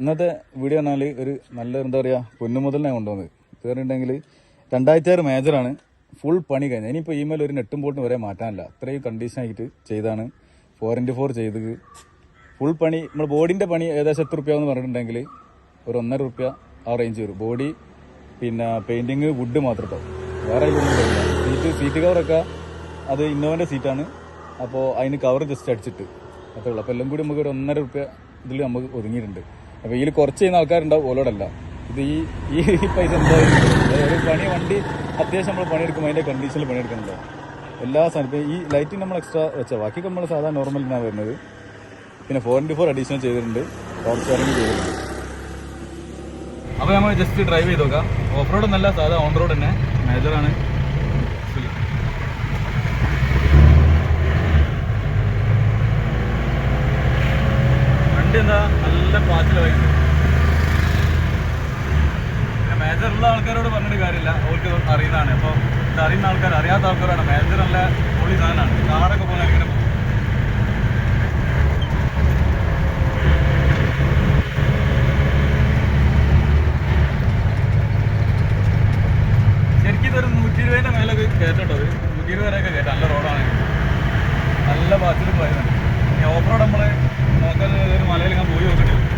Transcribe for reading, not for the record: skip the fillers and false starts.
ഇന്നത്തെ വീഡിയോ പറഞ്ഞാൽ ഒരു നല്ല എന്താ പറയുക പൊന്നുമുതലിനെ കൊണ്ടുവന്നത് കയറിയിട്ടുണ്ടെങ്കിൽ 2006 മേജറാണ്. ഫുൾ പണി കഴിഞ്ഞത്. ഇനിയിപ്പോൾ ഇമെയിൽ ഒരു നെട്ടും ബോൾട്ടും വരെ മാറ്റാനില്ല. അത്രയും കണ്ടീഷനായിട്ട് ചെയ്താണ്. 4x4 ചെയ്ത് ഫുൾ പണി. നമ്മൾ ബോഡിൻ്റെ പണി ഏകദേശം എത്ര റുപ്യ എന്ന് പറഞ്ഞിട്ടുണ്ടെങ്കിൽ ഒരു 1.5 റുപ്യ ആ റേഞ്ച് വരും. ബോഡി പിന്നെ പെയിൻറ്റിങ് വുഡ് മാത്രം കേട്ടോ, വേറെ ഒന്നും കഴിയില്ല. സീറ്റ് കവറൊക്കെ അത് ഇന്നോവൻ്റെ സീറ്റാണ്. അപ്പോൾ അതിന് കവർ ജസ്റ്റ് അടിച്ചിട്ട് അത്രേ ഉള്ളൂ. അപ്പോൾ എല്ലാം കൂടി നമുക്ക് ഒരു 1.5 റുപ്യ ഇതിൽ നമുക്ക് ഒതുങ്ങിയിട്ടുണ്ട്. അപ്പോൾ ഇതിൽ കുറച്ച് ചെയ്യുന്ന ആൾക്കാരുണ്ടാവും, ഓലോടല്ല. ഇത് ഈ പൈസ എന്തായാലും ഒരു പണി വണ്ടി അത്യാവശ്യം നമ്മൾ പണിയെടുക്കുമ്പോൾ അതിൻ്റെ കണ്ടീഷനിൽ പണിയെടുക്കുന്നുണ്ടോ എല്ലാ സാധനവും. ഈ ലൈറ്റിന് നമ്മൾ എക്സ്ട്രാ വെച്ചാൽ ബാക്കി നമ്മൾ സാധാരണ നോർമലിനാണ് വരുന്നത്. പിന്നെ 4x4 അഡീഷണൽ ചെയ്തിട്ടുണ്ട്, പവർ സ്റ്റാറിങ് ചെയ്തിട്ടുണ്ട്. അപ്പോൾ നമ്മൾ ജസ്റ്റ് ഡ്രൈവ് ചെയ്ത് നോക്കാം. ഓഫ് റോഡ് എന്നല്ല, സാധാ ഓൺ റോഡ് തന്നെ, മേജറാണ്. വണ്ടി എന്താ നല്ല പാച്ചിലായിരുന്നു. പിന്നെ മേജറുള്ള ആൾക്കാരോട് പറഞ്ഞിട്ട് കാര്യമില്ല, അവർക്ക് അറിയുന്നതാണ്. അപ്പോൾ ഇത് അറിയുന്ന ആൾക്കാർ, അറിയാത്ത ആൾക്കാരാണ്. മേജർ നല്ല പൊളി സാധനമാണ്. കാറൊക്കെ പോലെ ഇങ്ങനെ പോകും. ശരിക്കും ഇതൊരു 120ൻ്റെ മേലൊക്കെ കയറ്റട്ടോ. 120 വരെയൊക്കെ കയറ്റാം. നല്ല റോഡാണ്, നല്ല പാച്ചിൽ പോയതാണ്. ഇനി ഓഫ് റോഡ് നമ്മൾ നോക്കാൻ ഒരു മലയിൽ ഞാൻ പോയി നോക്കിയിട്ടില്ല.